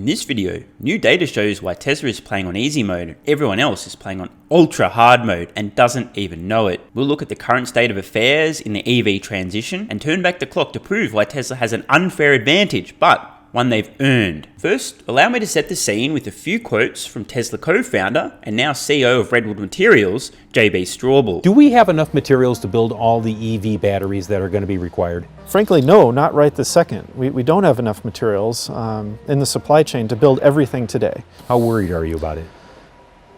In this video, new data shows why Tesla is playing on easy mode and everyone else is playing on ultra hard mode and doesn't even know it. We'll look at the current state of affairs in the EV transition and turn back the clock to prove why Tesla has an unfair advantage, but one they've earned. First, allow me to set the scene with a few quotes from Tesla co-founder and now CEO of Redwood Materials, JB Straubel. Do we have enough materials to build all the EV batteries that are going to be required? Frankly, no, not right this second. We don't have enough materials in the supply chain to build everything today. How worried are you about it?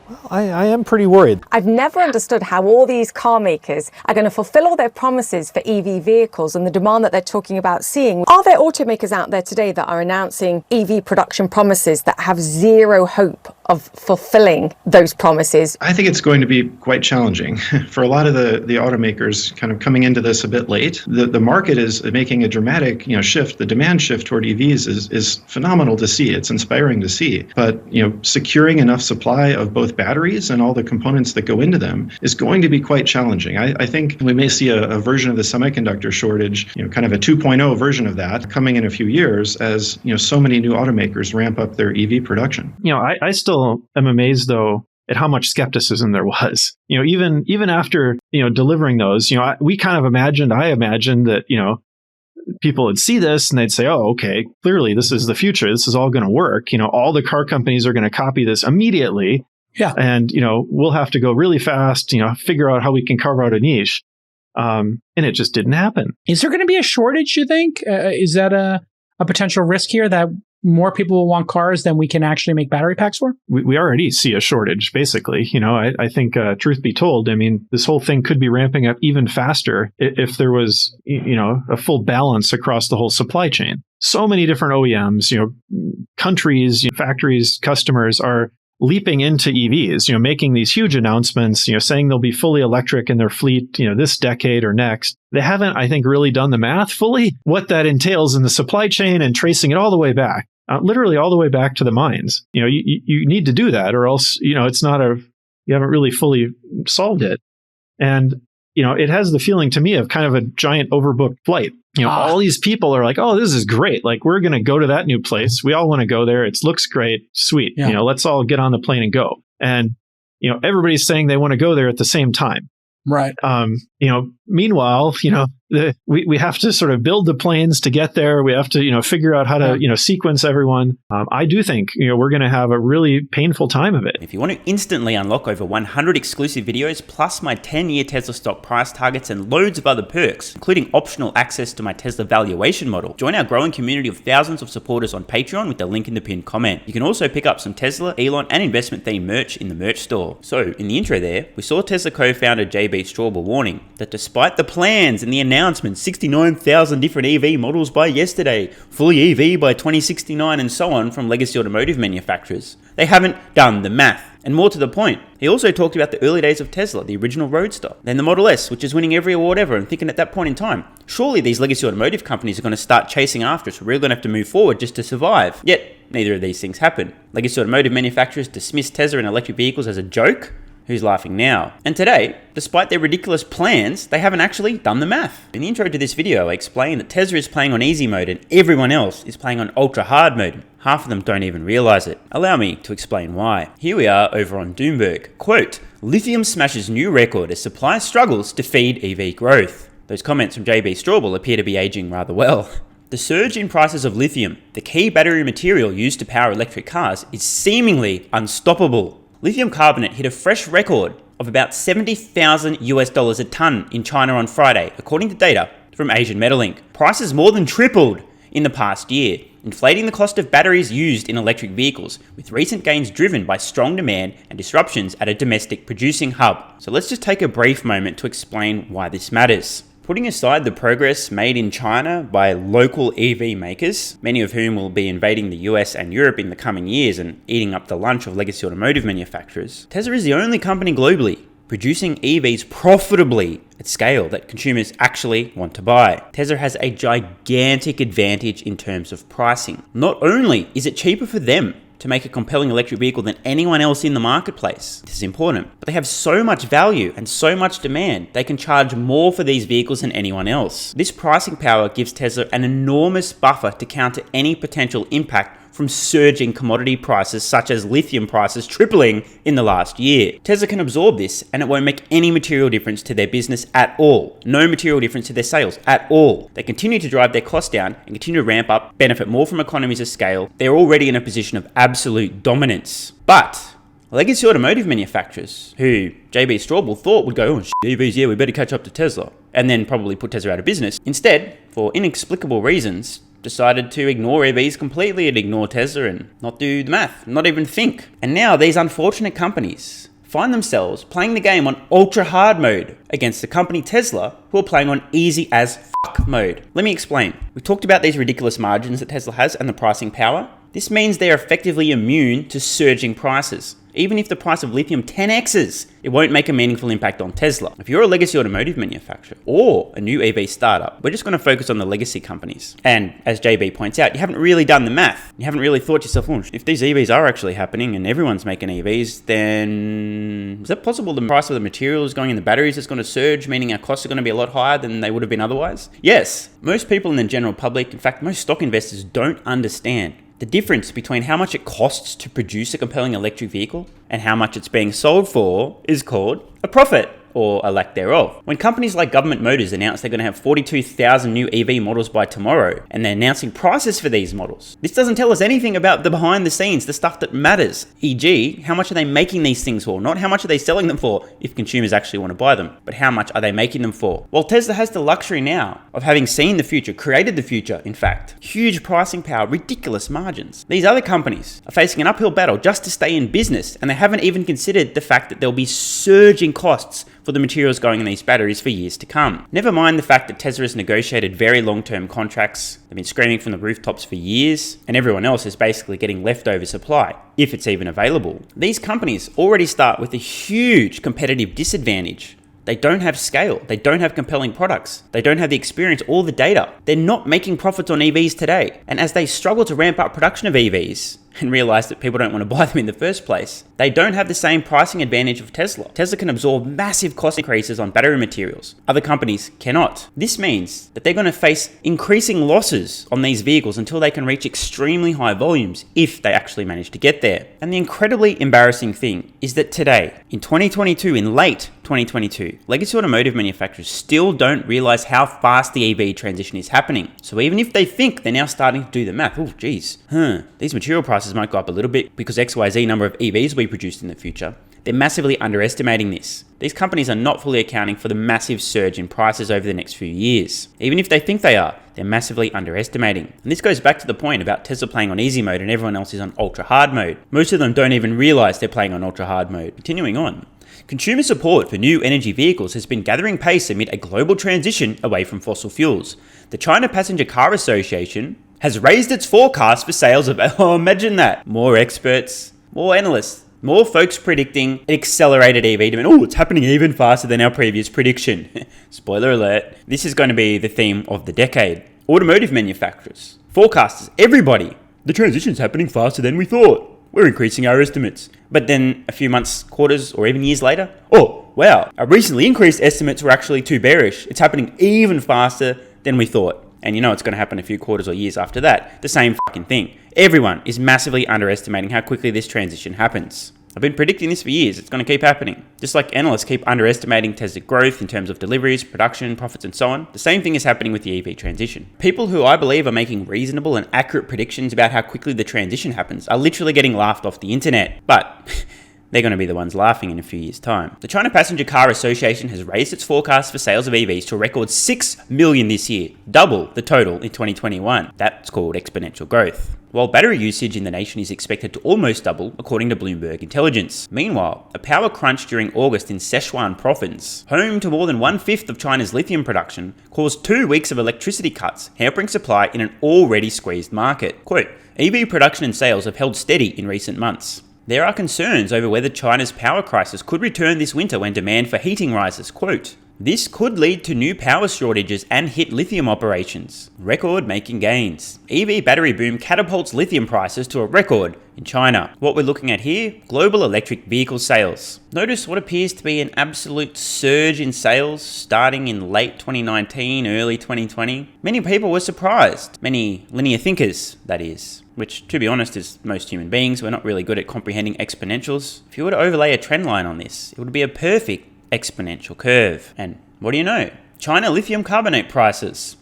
Well, I am pretty worried. I've never understood how all these car makers are going to fulfill all their promises for EV vehicles and the demand that they're talking about seeing. Are there automakers out there today that are announcing EV production promises that have zero hope of fulfilling those promises? I think it's going to be quite challenging for a lot of the automakers kind of coming into this a bit late. The market is making a dramatic shift. The demand shift toward EVs is phenomenal to see. It's inspiring to see. But securing enough supply of both batteries and all the components that go into them is going to be quite challenging. I think we may see a version of the semiconductor shortage, kind of a 2.0 version of that coming in a few years as so many new automakers ramp up their EV production. I still am amazed though at how much skepticism there was. Even after delivering those, I imagined that people would see this and they'd say, oh, okay, clearly this is the future. This is all going to work. All the car companies are going to copy this immediately. Yeah. And, we'll have to go really fast, figure out how we can carve out a niche. And it just didn't happen. Is there going to be a shortage, you think? Is that a potential risk here that more people will want cars than we can actually make battery packs for? We already see a shortage, basically. I think, truth be told, this whole thing could be ramping up even faster if there was, a full balance across the whole supply chain. So many different OEMs, countries, factories, customers are leaping into EVs, making these huge announcements, saying they'll be fully electric in their fleet, this decade or next. They haven't, I think, really done the math fully, what that entails in the supply chain and tracing it all the way back, literally all the way back to the mines. You need to do that or else, it's not you haven't really fully solved it. And, it has the feeling to me of kind of a giant overbooked flight. All these people are like, oh, this is great. Like, we're going to go to that new place. We all want to go there. It looks great. Sweet. Yeah. Let's all get on the plane and go. And, everybody's saying they want to go there at the same time. Right. Meanwhile, we have to sort of build the planes to get there. We have to, figure out how to, sequence everyone. I do think, we're going to have a really painful time of it. If you want to instantly unlock over 100 exclusive videos, plus my 10-year Tesla stock price targets and loads of other perks, including optional access to my Tesla valuation model, join our growing community of thousands of supporters on Patreon with the link in the pinned comment. You can also pick up some Tesla, Elon, and investment-themed merch in the merch store. So, in the intro there, we saw Tesla co-founder JB Straubel warning that despite the plans and the announcements, 69,000 different EV models by yesterday, fully EV by 2069 and so on from legacy automotive manufacturers, they haven't done the math. And more to the point, he also talked about the early days of Tesla, the original Roadster, then the Model S, which is winning every award ever, and thinking at that point in time, surely these legacy automotive companies are going to start chasing after us, we're going to have to move forward just to survive. Yet, neither of these things happen. Legacy automotive manufacturers dismiss Tesla and electric vehicles as a joke. Who's laughing now? And today, despite their ridiculous plans, they haven't actually done the math. In the intro to this video, I explained that Tesla is playing on easy mode and everyone else is playing on ultra hard mode. Half of them don't even realize it. Allow me to explain why. Here we are over on Doomberg. Quote, lithium smashes new record as supply struggles to feed EV growth. Those comments from JB Straubel appear to be aging rather well. The surge in prices of lithium, the key battery material used to power electric cars, is seemingly unstoppable. Lithium carbonate hit a fresh record of about $70,000 a ton in China on Friday, according to data from Asian Metal Inc. Prices more than tripled in the past year, inflating the cost of batteries used in electric vehicles, with recent gains driven by strong demand and disruptions at a domestic producing hub. So let's just take a brief moment to explain why this matters. Putting aside the progress made in China by local EV makers, many of whom will be invading the US and Europe in the coming years and eating up the lunch of legacy automotive manufacturers, Tesla is the only company globally producing EVs profitably at scale that consumers actually want to buy. Tesla has a gigantic advantage in terms of pricing. Not only is it cheaper for them to make a compelling electric vehicle than anyone else in the marketplace. This is important, but they have so much value and so much demand, they can charge more for these vehicles than anyone else. This pricing power gives Tesla an enormous buffer to counter any potential impact from surging commodity prices such as lithium prices tripling in the last year. Tesla can absorb this and it won't make any material difference to their business at all. No material difference to their sales at all. They continue to drive their costs down and continue to ramp up, benefit more from economies of scale. They're already in a position of absolute dominance. But legacy automotive manufacturers, who JB Straubel thought would go, EVs, yeah, we better catch up to Tesla, and then probably put Tesla out of business, instead, for inexplicable reasons, decided to ignore EVs completely and ignore Tesla and not do the math, not even think. And now these unfortunate companies find themselves playing the game on ultra hard mode against the company Tesla, who are playing on easy as fuck mode. Let me explain. We talked about these ridiculous margins that Tesla has and the pricing power. This means they're effectively immune to surging prices. Even if the price of lithium 10x's, it won't make a meaningful impact on Tesla. If you're a legacy automotive manufacturer or a new EV startup, we're just going to focus on the legacy companies. And as JB points out, you haven't really done the math. You haven't really thought to yourself, if these EVs are actually happening and everyone's making EVs, then is it possible the price of the materials going in the batteries is going to surge, meaning our costs are going to be a lot higher than they would have been otherwise? Yes, most people in the general public, in fact, most stock investors don't understand the difference between how much it costs to produce a compelling electric vehicle and how much it's being sold for is called a profit, or a lack thereof. When companies like Government Motors announce they're going to have 42,000 new EV models by tomorrow, and they're announcing prices for these models, this doesn't tell us anything about the behind the scenes, the stuff that matters. E.g., how much are they making these things for? Not how much are they selling them for if consumers actually want to buy them, but how much are they making them for? Well, Tesla has the luxury now of having seen the future, created the future, in fact. Huge pricing power, ridiculous margins. These other companies are facing an uphill battle just to stay in business, and they haven't even considered the fact that there'll be surging costs for the materials going in these batteries for years to come. Never mind the fact that Tesla has negotiated very long-term contracts, they've been screaming from the rooftops for years, and everyone else is basically getting leftover supply, if it's even available. These companies already start with a huge competitive disadvantage. They don't have scale, they don't have compelling products, they don't have the experience or the data. They're not making profits on EVs today. And as they struggle to ramp up production of EVs and realize that people don't want to buy them in the first place, they don't have the same pricing advantage of Tesla. Tesla can absorb massive cost increases on battery materials. Other companies cannot. This means that they're going to face increasing losses on these vehicles until they can reach extremely high volumes, if they actually manage to get there. And the incredibly embarrassing thing is that today, in 2022, in late 2022, legacy automotive manufacturers still don't realize how fast the EV transition is happening. So even if they think they're now starting to do the math, these material prices might go up a little bit because XYZ number of EVs will be produced in the future, they're massively underestimating this. These companies are not fully accounting for the massive surge in prices over the next few years. Even if they think they are, they're massively underestimating. And this goes back to the point about Tesla playing on easy mode and everyone else is on ultra hard mode. Most of them don't even realize they're playing on ultra hard mode. Continuing on. Consumer support for new energy vehicles has been gathering pace amid a global transition away from fossil fuels. The China Passenger Car Association has raised its forecast for sales of, imagine that, more experts, more analysts, more folks predicting an accelerated EV demand. It's happening even faster than our previous prediction. Spoiler alert, this is going to be the theme of the decade. Automotive manufacturers, forecasters, everybody, the transition's happening faster than we thought. We're increasing our estimates. But then a few months, quarters, or even years later, wow, our recently increased estimates were actually too bearish. It's happening even faster than we thought. And you know it's going to happen a few quarters or years after that. The same fucking thing. Everyone is massively underestimating how quickly this transition happens. I've been predicting this for years. It's going to keep happening. Just like analysts keep underestimating Tesla growth in terms of deliveries, production, profits, and so on, the same thing is happening with the EV transition. People who I believe are making reasonable and accurate predictions about how quickly the transition happens are literally getting laughed off the internet. But they're going to be the ones laughing in a few years' time. The China Passenger Car Association has raised its forecast for sales of EVs to a record 6 million this year, double the total in 2021. That's called exponential growth. While battery usage in the nation is expected to almost double, according to Bloomberg Intelligence. Meanwhile, a power crunch during August in Sichuan province, home to more than 1/5 of China's lithium production, caused 2 weeks of electricity cuts, hampering supply in an already squeezed market. Quote, EV production and sales have held steady in recent months. There are concerns over whether China's power crisis could return this winter when demand for heating rises. Quote, this could lead to new power shortages and hit lithium operations. Record-making gains. EV battery boom catapults lithium prices to a record in China. What we're looking at here, global electric vehicle sales. Notice what appears to be an absolute surge in sales starting in late 2019, early 2020. Many people were surprised. Many linear thinkers, that is. which, to be honest, is most human beings. We're not really good at comprehending exponentials. If you were to overlay a trend line on this, it would be a perfect exponential curve. And what do you know? China lithium carbonate prices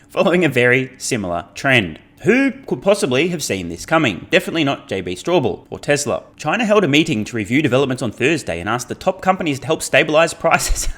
following a very similar trend. Who could possibly have seen this coming? Definitely not JB Straubel or Tesla. China held a meeting to review developments on Thursday and asked the top companies to help stabilize prices.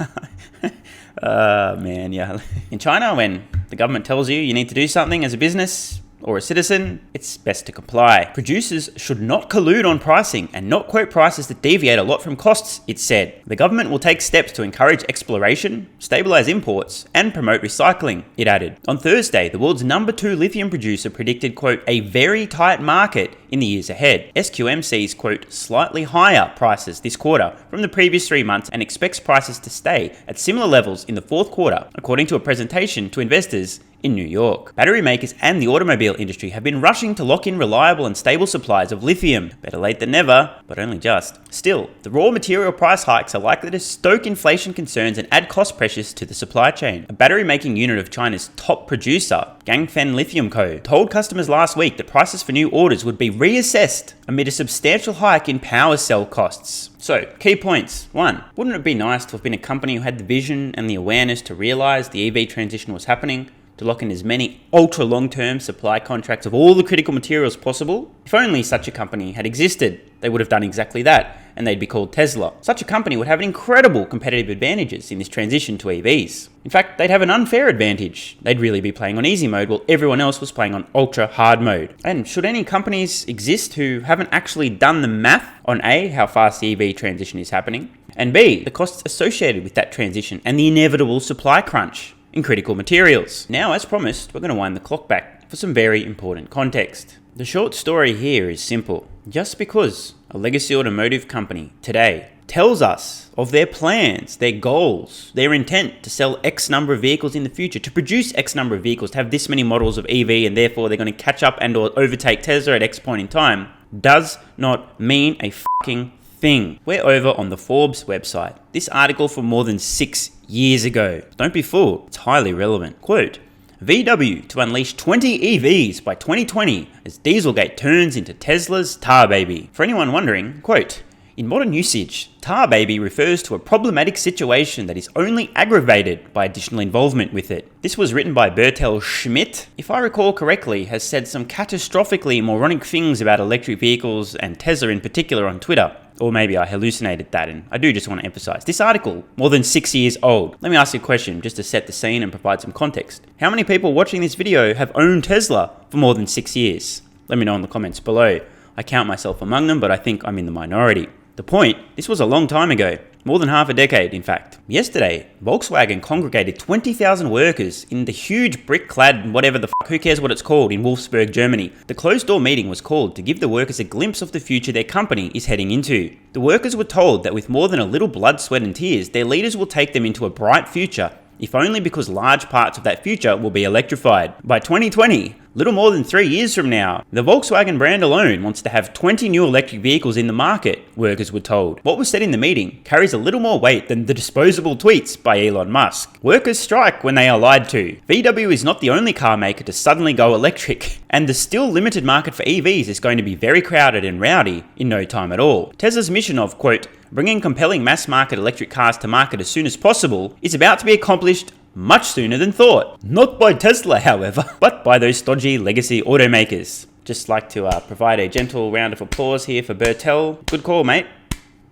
Man, yeah. In China, when the government tells you need to do something as a business or a citizen, it's best to comply. Producers should not collude on pricing and not quote prices that deviate a lot from costs, it said. The government will take steps to encourage exploration, stabilize imports, and promote recycling, it added. On Thursday, the world's number 2 lithium producer predicted, quote, a very tight market in the years ahead. SQM sees, quote, slightly higher prices this quarter from the previous 3 months and expects prices to stay at similar levels in the fourth quarter, according to a presentation to investors in New York. Battery makers and the automobile industry have been rushing to lock in reliable and stable supplies of lithium. Better late than never, but only just. Still, the raw material price hikes are likely to stoke inflation concerns and add cost pressures to the supply chain. A battery making unit of China's top producer, Ganfeng Lithium Co., told customers last week that prices for new orders would be reassessed amid a substantial hike in power cell costs. So, key points. 1. Wouldn't it be nice to have been a company who had the vision and the awareness to realize the EV transition was happening, to lock in as many ultra long-term supply contracts of all the critical materials possible? If only such a company had existed, they would have done exactly that, and they'd be called Tesla. Such a company would have incredible competitive advantages in this transition to EVs. In fact, they'd have an unfair advantage. They'd really be playing on easy mode while everyone else was playing on ultra hard mode. And should any companies exist who haven't actually done the math on A, how fast the EV transition is happening, and B, the costs associated with that transition and the inevitable supply crunch in critical materials. Now, as promised, we're going to wind the clock back for some very important context. The short story here is simple. Just because a legacy automotive company today tells us of their plans, their goals, their intent to sell X number of vehicles in the future, to produce X number of vehicles, to have this many models of EV, and therefore they're going to catch up and or overtake Tesla at X point in time, does not mean a fucking thing. We're over on the Forbes website. This article from more than 6 years ago. Don't be fooled, it's highly relevant. Quote, VW to unleash 20 EVs by 2020 as Dieselgate turns into Tesla's tar baby. For anyone wondering, quote, in modern usage, tar baby refers to a problematic situation that is only aggravated by additional involvement with it. This was written by Bertel Schmidt, if I recall correctly, has said some catastrophically moronic things about electric vehicles and Tesla in particular on Twitter. Or maybe I hallucinated that, and I do just want to emphasize. This article, more than 6 years old. Let me ask you a question just to set the scene and provide some context. How many people watching this video have owned Tesla for more than 6 years? Let me know in the comments below. I count myself among them, but I think I'm in the minority. The point, this was a long time ago. More than half a decade, in fact. Yesterday, Volkswagen congregated 20,000 workers in the huge brick-clad whatever the fuck, who cares what it's called, in Wolfsburg, Germany. The closed-door meeting was called to give the workers a glimpse of the future their company is heading into. The workers were told that with more than a little blood, sweat and tears, their leaders will take them into a bright future, if only because large parts of that future will be electrified. By 2020, little more than 3 years from now, the Volkswagen brand alone wants to have 20 new electric vehicles in the market, workers were told. What was said in the meeting carries a little more weight than the disposable tweets by Elon Musk. Workers strike when they are lied to. VW is not the only car maker to suddenly go electric, and the still limited market for EVs is going to be very crowded and rowdy in no time at all. Tesla's mission of, quote, bringing compelling mass market electric cars to market as soon as possible is about to be accomplished much sooner than thought. Not by Tesla, however, but by those stodgy legacy automakers. Just like to provide a gentle round of applause here for Bertel. Good call, mate.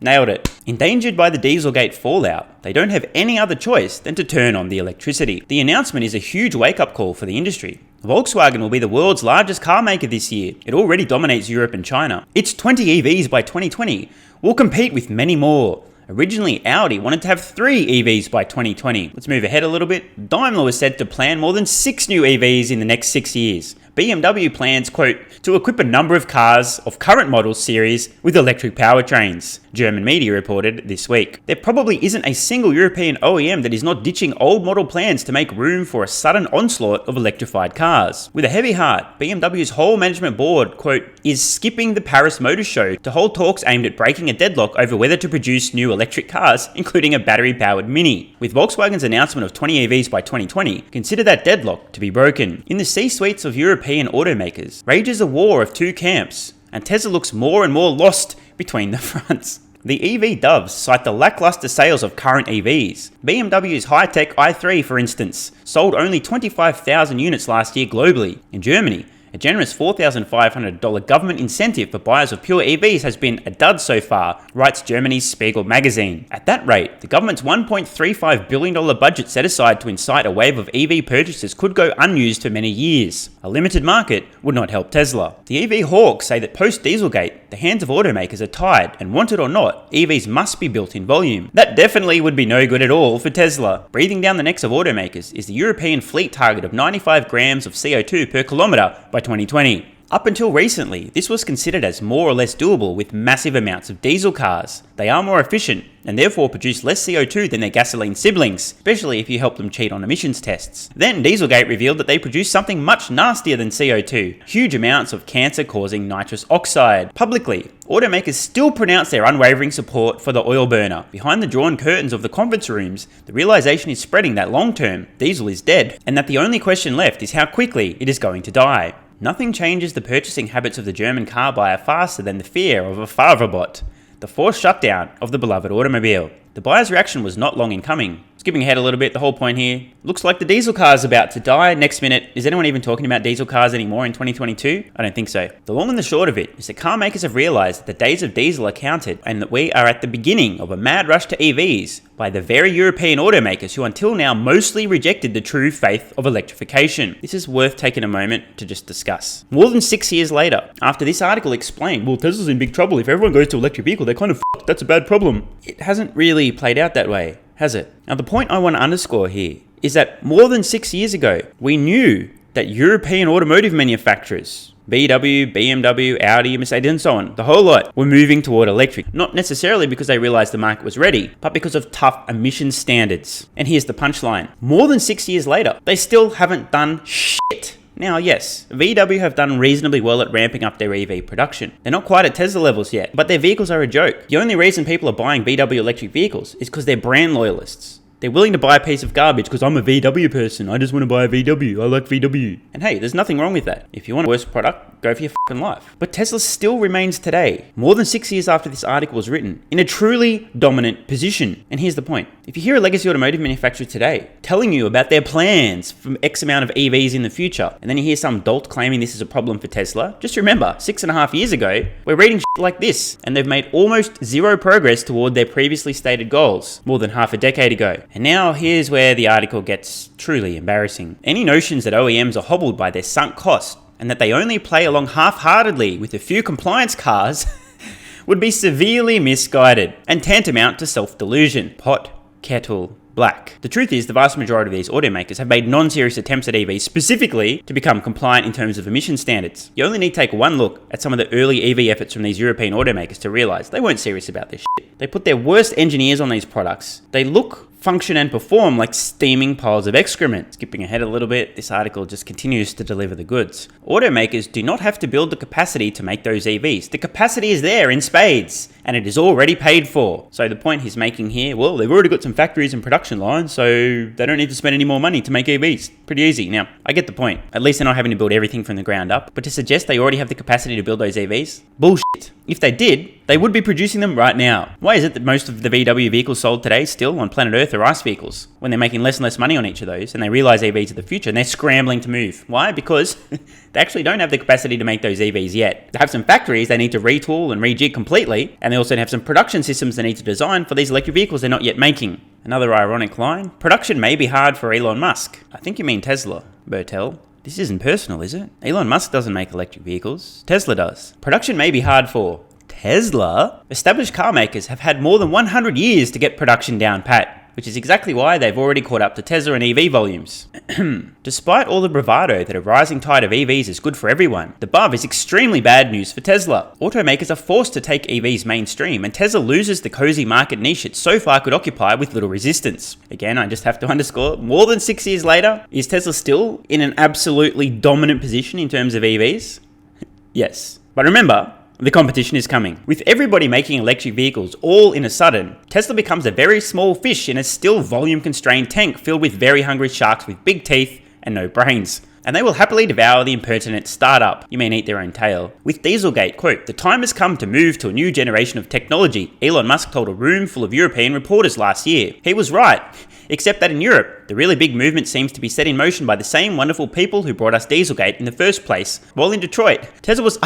Nailed it. Endangered by the Dieselgate fallout, they don't have any other choice than to turn on the electricity. The announcement is a huge wake-up call for the industry. Volkswagen will be the world's largest car maker this year. It already dominates Europe and China. Its 20 EVs by 2020 will compete with many more. Originally, Audi wanted to have 3 EVs by 2020. Let's move ahead a little bit. Daimler was said to plan more than 6 new EVs in the next 6 years. BMW plans, quote, to equip a number of cars of current model series with electric powertrains, German media reported this week. There probably isn't a single European OEM that is not ditching old model plans to make room for a sudden onslaught of electrified cars. With a heavy heart, BMW's whole management board, quote, is skipping the Paris Motor Show to hold talks aimed at breaking a deadlock over whether to produce new electric cars, including a battery-powered Mini. With Volkswagen's announcement of 20 EVs by 2020, consider that deadlock to be broken. In the C-suites of European European automakers rages a war of two camps, and Tesla looks more and more lost between the fronts. The EV doves cite the lackluster sales of current EVs. BMW's high-tech i3, for instance, sold only 25,000 units last year globally. In Germany, a generous $4,500 government incentive for buyers of pure EVs has been a dud so far, writes Germany's Spiegel magazine. At that rate, the government's $1.35 billion budget set aside to incite a wave of EV purchases could go unused for many years. A limited market would not help Tesla. The EV hawks say that post-Dieselgate, the hands of automakers are tied, and want it or not, EVs must be built in volume. That definitely would be no good at all for Tesla. Breathing down the necks of automakers is the European fleet target of 95 grams of CO2 per kilometre by 2020. Up until recently, this was considered as more or less doable with massive amounts of diesel cars. They are more efficient and therefore produce less CO2 than their gasoline siblings, especially if you help them cheat on emissions tests. Then Dieselgate revealed that they produce something much nastier than CO2, huge amounts of cancer-causing nitrous oxide. Publicly, automakers still pronounce their unwavering support for the oil burner. Behind the drawn curtains of the conference rooms, the realization is spreading that long-term, diesel is dead, and that the only question left is how quickly it is going to die. Nothing changes the purchasing habits of the German car buyer faster than the fear of a Fahrerbot, the forced shutdown of the beloved automobile. The buyer's reaction was not long in coming. Skipping ahead a little bit, the whole point here, looks like the diesel car is about to die. Next minute, is anyone even talking about diesel cars anymore in 2022? I don't think so. The long and the short of it is that car makers have realized that the days of diesel are counted and that we are at the beginning of a mad rush to EVs by the very European automakers who until now mostly rejected the true faith of electrification. This is worth taking a moment to just discuss. More than 6 years later, after this article explained, well, Tesla's in big trouble. If everyone goes to electric vehicle, they're kind of f***ed. That's a bad problem. It hasn't really played out that way, has it? Now, the point I want to underscore here is that more than 6 years ago, we knew that European automotive manufacturers, VW, BMW, Audi, Mercedes, and so on, the whole lot, were moving toward electric. Not necessarily because they realized the market was ready, but because of tough emission standards. And here's the punchline. More than 6 years later, they still haven't done shit. Now, yes, VW have done reasonably well at ramping up their EV production. They're not quite at Tesla levels yet, but their vehicles are a joke. The only reason people are buying VW electric vehicles is because they're brand loyalists. They're willing to buy a piece of garbage because I'm a VW person. I just want to buy a VW. I like VW. And hey, there's nothing wrong with that. If you want a worse product, go for your fucking life. But Tesla still remains today, more than 6 years after this article was written, in a truly dominant position. And here's the point. If you hear a legacy automotive manufacturer today telling you about their plans for X amount of EVs in the future, and then you hear some dolt claiming this is a problem for Tesla, just remember, 6.5 years ago, we're reading shit like this, and they've made almost zero progress toward their previously stated goals, more than half a decade ago. And now here's where the article gets truly embarrassing. Any notions that OEMs are hobbled by their sunk cost and that they only play along half-heartedly with a few compliance cars would be severely misguided and tantamount to self-delusion. Pot, kettle, black. The truth is, the vast majority of these automakers have made non-serious attempts at EVs specifically to become compliant in terms of emission standards. You only need to take one look at some of the early EV efforts from these European automakers to realize they weren't serious about this shit. They put their worst engineers on these products. They look, function and perform like steaming piles of excrement. Skipping ahead a little bit, this article just continues to deliver the goods. Automakers do not have to build the capacity to make those EVs. The capacity is there in spades, and it is already paid for. So the point he's making here, well, they've already got some factories and production lines, so they don't need to spend any more money to make EVs. Pretty easy. Now, I get the point. At least they're not having to build everything from the ground up. But to suggest they already have the capacity to build those EVs? Bullshit. If they did, they would be producing them right now. Why is it that most of the VW vehicles sold today still on planet Earth are ICE vehicles, when they're making less and less money on each of those, and they realize EVs are the future, and they're scrambling to move? Why? Because they actually don't have the capacity to make those EVs yet. They have some factories they need to retool and rejig completely, and they also have some production systems they need to design for these electric vehicles they're not yet making. Another ironic line. Production may be hard for Elon Musk. I think you mean Tesla, Bertel. This isn't personal, is it? Elon Musk doesn't make electric vehicles. Tesla does. Production may be hard for Tesla. Established car makers have had more than 100 years to get production down pat, which is exactly why they've already caught up to Tesla and EV volumes. Despite all the bravado that a rising tide of EVs is good for everyone, the above is extremely bad news for Tesla. Automakers are forced to take EVs mainstream, and Tesla loses the cozy market niche it so far could occupy with little resistance. Again, I just have to underscore, more than 6 years later, is Tesla still in an absolutely dominant position in terms of EVs? Yes. But remember, the competition is coming. With everybody making electric vehicles all in a sudden, Tesla becomes a very small fish in a still volume-constrained tank filled with very hungry sharks with big teeth and no brains. and they will happily devour the impertinent startup. You may eat their own tail. With Dieselgate, quote, "The time has come to move to a new generation of technology," Elon Musk told a room full of European reporters last year. He was right. Except that in Europe, the really big movement seems to be set in motion by the same wonderful people who brought us Dieselgate in the first place. While in Detroit, Tesla was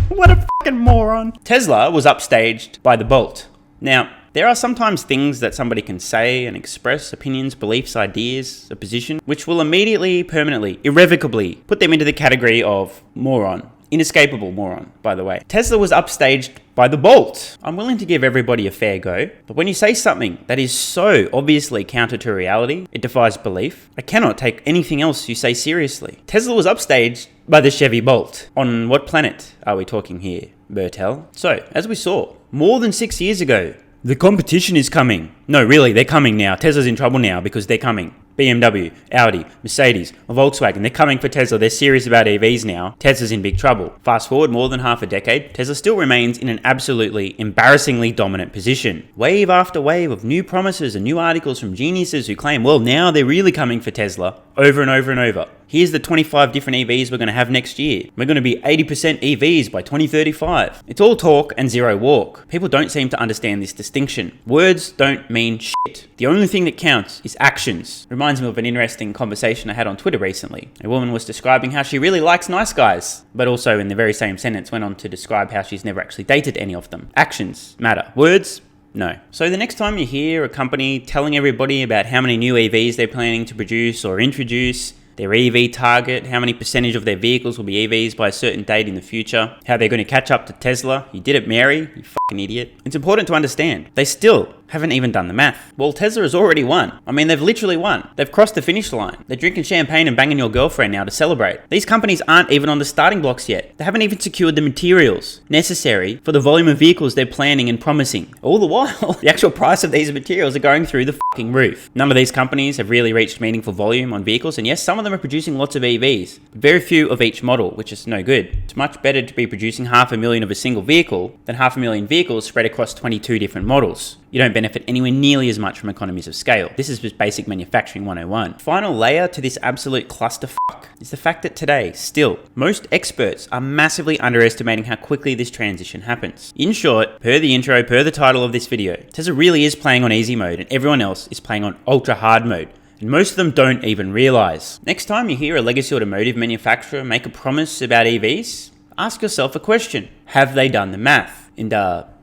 What a fucking moron. Tesla was upstaged by the Bolt. Now, there are sometimes things that somebody can say and express, opinions, beliefs, ideas, a position, which will immediately, permanently, irrevocably put them into the category of moron. Inescapable moron, by the way. Tesla was upstaged by the Bolt. I'm willing to give everybody a fair go, but when you say something that is so obviously counter to reality, it defies belief, I cannot take anything else you say seriously. Tesla was upstaged by the Chevy Bolt. On what planet are we talking here, Bertel? So, as we saw, more than 6 years ago, the competition is coming. No, really, they're coming now. Tesla's in trouble now because they're coming. BMW, Audi, Mercedes, Volkswagen, they're coming for Tesla. They're serious about EVs now. Tesla's in big trouble. Fast forward more than half a decade, Tesla still remains in an absolutely embarrassingly dominant position. Wave after wave of new promises and new articles from geniuses who claim, well, now they're really coming for Tesla, over and over and over. Here's the 25 different EVs we're going to have next year. We're going to be 80% EVs by 2035. It's all talk and zero walk. People don't seem to understand this distinction. Words don't mean shit. The only thing that counts is actions. Reminds me of an interesting conversation I had on Twitter recently. A woman was describing how she really likes nice guys, but also in the very same sentence went on to describe how she's never actually dated any of them. Actions matter. Words, no. So the next time you hear a company telling everybody about how many new EVs they're planning to produce or introduce, their EV target, how many percentage of their vehicles will be EVs by a certain date in the future, how they're going to catch up to Tesla. You did it, Mary, you fucking idiot. It's important to understand, they still haven't even done the math. Well, Tesla has already won. I mean, they've literally won. They've crossed the finish line. They're drinking champagne and banging your girlfriend now to celebrate. These companies aren't even on the starting blocks yet. They haven't even secured the materials necessary for the volume of vehicles they're planning and promising. All the while, the actual price of these materials are going through the fucking roof. None of these companies have really reached meaningful volume on vehicles, and yes, some of them are producing lots of EVs, but very few of each model, which is no good. It's much better to be producing 500,000 of a single vehicle than 500,000 vehicles spread across 22 different models. You don't benefit anywhere nearly as much from economies of scale. This is just basic manufacturing 101. Final layer to this absolute clusterfuck is the fact that today, still, most experts are massively underestimating how quickly this transition happens. In short, per the intro, per the title of this video, Tesla really is playing on easy mode and everyone else is playing on ultra hard mode. And most of them don't even realize. Next time you hear a legacy automotive manufacturer make a promise about EVs, ask yourself a question. Have they done the math? And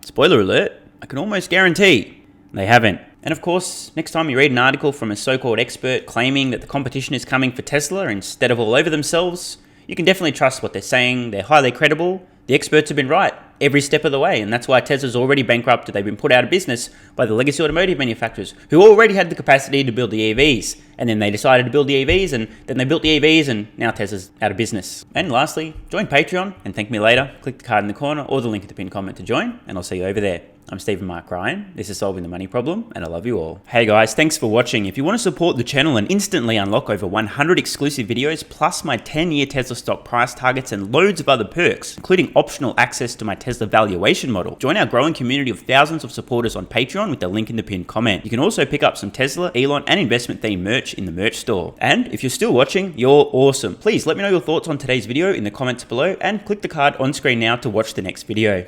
spoiler alert, I can almost guarantee they haven't. And of course, next time you read an article from a so-called expert claiming that the competition is coming for Tesla instead of all over themselves, you can definitely trust what they're saying. They're highly credible. The experts have been right every step of the way, and that's why Tesla's already bankrupt. They've been put out of business by the legacy automotive manufacturers who already had the capacity to build the EVs, and then they decided to build the EVs, and then they built the EVs, and now Tesla's out of business. And lastly, join Patreon and thank me later. Click the card in the corner or the link in the pinned comment to join, and I'll see you over there. I'm Stephen Mark Ryan, this is Solving the Money Problem, and I love you all. Hey guys, thanks for watching. If you want to support the channel and instantly unlock over 100 exclusive videos, plus my 10-year Tesla stock price targets and loads of other perks, including optional access to my Tesla valuation model, join our growing community of thousands of supporters on Patreon with the link in the pinned comment. You can also pick up some Tesla, Elon, and investment themed merch in the merch store. And if you're still watching, you're awesome. Please let me know your thoughts on today's video in the comments below and click the card on screen now to watch the next video.